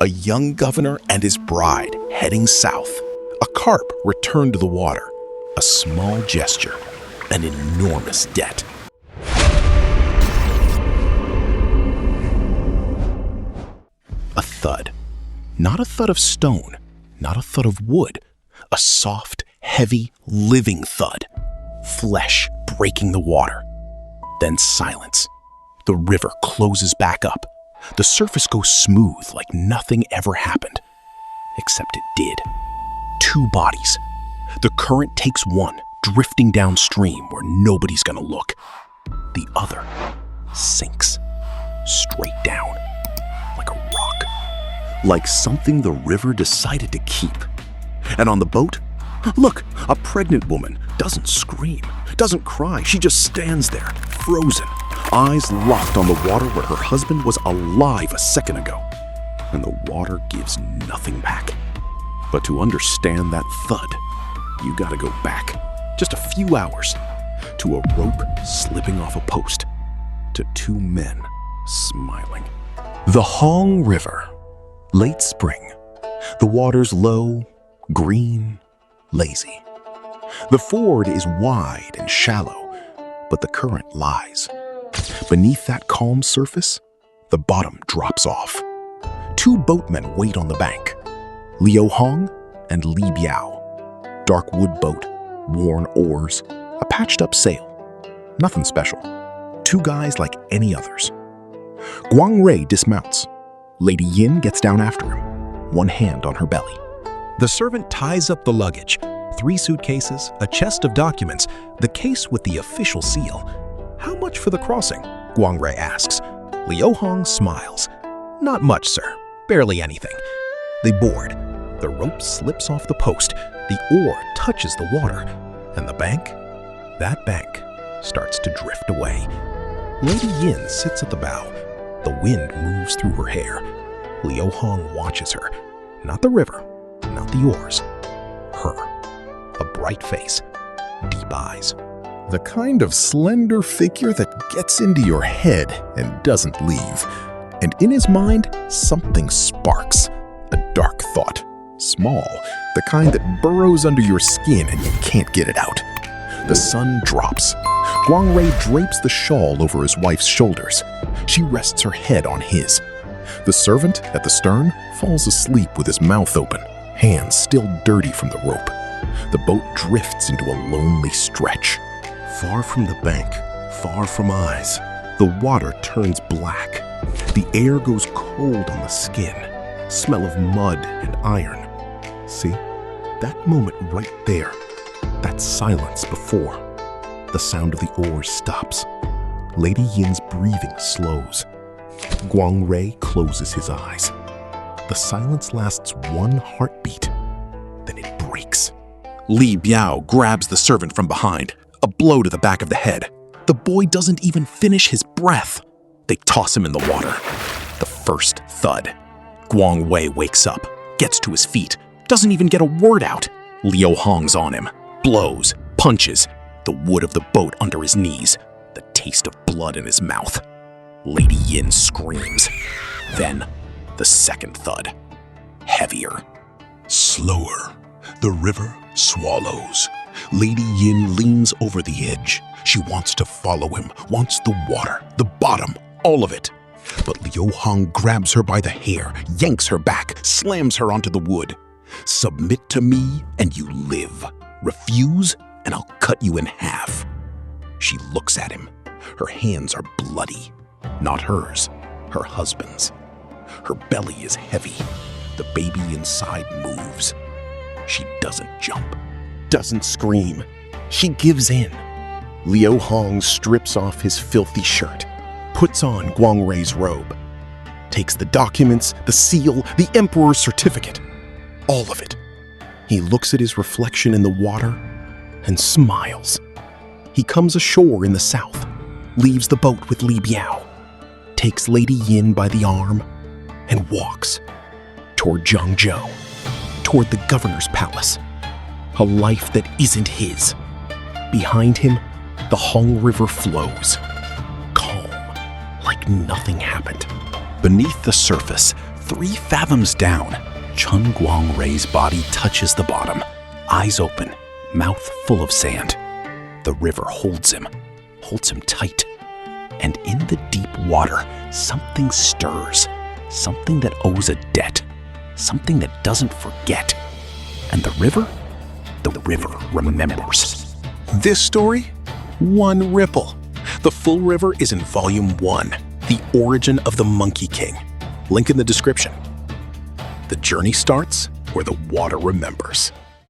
A young governor and his bride heading south. A carp returned to the water. A small gesture, an enormous debt. A thud. Not a thud of stone, not a thud of wood. A soft, heavy, living thud. Flesh breaking the water. Then silence. The river closes back up. The surface goes smooth like nothing ever happened. Except it did. 2 bodies. The current takes one, drifting downstream where nobody's gonna look. The other sinks straight down, like a rock. Like something the river decided to keep. And on the boat, look, a pregnant woman doesn't scream, doesn't cry. She just stands there, frozen, eyes locked on the water where her husband was alive a second ago. And the water gives nothing back. But to understand that thud, you gotta go back just a few hours to a rope slipping off a post, to 2 men smiling. The Hong River, late spring. The water's low, green, lazy. The ford is wide and shallow, but the current lies. Beneath that calm surface, the bottom drops off. 2 boatmen wait on the bank, Liu Hong and Li Biao. Dark wood boat, worn oars, a patched-up sail. Nothing special. 2 guys like any others. Guangrui dismounts. Lady Yin gets down after him, one hand on her belly. The servant ties up the luggage. 3 suitcases, a chest of documents, the case with the official seal. "How much for the crossing?" Guangrui asks. Liu Hong smiles. "Not much, sir. Barely anything." They board. The rope slips off the post. The oar touches the water. And the bank? That bank starts to drift away. Lady Yin sits at the bow. The wind moves through her hair. Liu Hong watches her. Not the river, not the oars. Her. A bright face, deep eyes. The kind of slender figure that gets into your head and doesn't leave. And in his mind, something sparks. A dark thought. Small, the kind that burrows under your skin and you can't get it out. The sun drops. Guangrui drapes the shawl over his wife's shoulders. She rests her head on his. The servant at the stern falls asleep with his mouth open, hands still dirty from the rope. The boat drifts into a lonely stretch. Far from the bank, far from eyes, the water turns black. The air goes cold on the skin, smell of mud and iron. See, that moment right there, that silence before. The sound of the oars stops. Lady Yin's breathing slows. Guangrui closes his eyes. The silence lasts 1 heartbeat, then it breaks. Li Biao grabs the servant from behind, a blow to the back of the head. The boy doesn't even finish his breath. They toss him in the water. The first thud. Guangrui wakes up, gets to his feet, doesn't even get a word out. Liu Hong's on him, blows, punches, the wood of the boat under his knees, the taste of blood in his mouth. Lady Yin screams. Then, the second thud. Heavier. Slower. The river swallows. Lady Yin leans over the edge. She wants to follow him, wants the water, the bottom, all of it. But Liu Hong grabs her by the hair, yanks her back, slams her onto the wood. "Submit to me and you live. Refuse and I'll cut you in half." She looks at him. Her hands are bloody. Not hers, her husband's. Her belly is heavy. The baby inside moves. She doesn't jump, doesn't scream. She gives in. Liu Hong strips off his filthy shirt, puts on Guangrui's robe, takes the documents, the seal, the emperor's certificate, all of it. He looks at his reflection in the water and smiles. He comes ashore in the south, leaves the boat with Li Biao, takes Lady Yin by the arm, and walks toward Zhangzhou, toward the governor's palace. A life that isn't his. Behind him, the Hong River flows, calm, like nothing happened. Beneath the surface, 3 fathoms down, Chen Guangrui's body touches the bottom, eyes open, mouth full of sand. The river holds him tight. And in the deep water, something stirs, something that owes a debt, something that doesn't forget. And the river remembers. This story? One ripple. The full river is in Volume 1, The Origin of the Monkey King. Link in the description. The journey starts where the water remembers.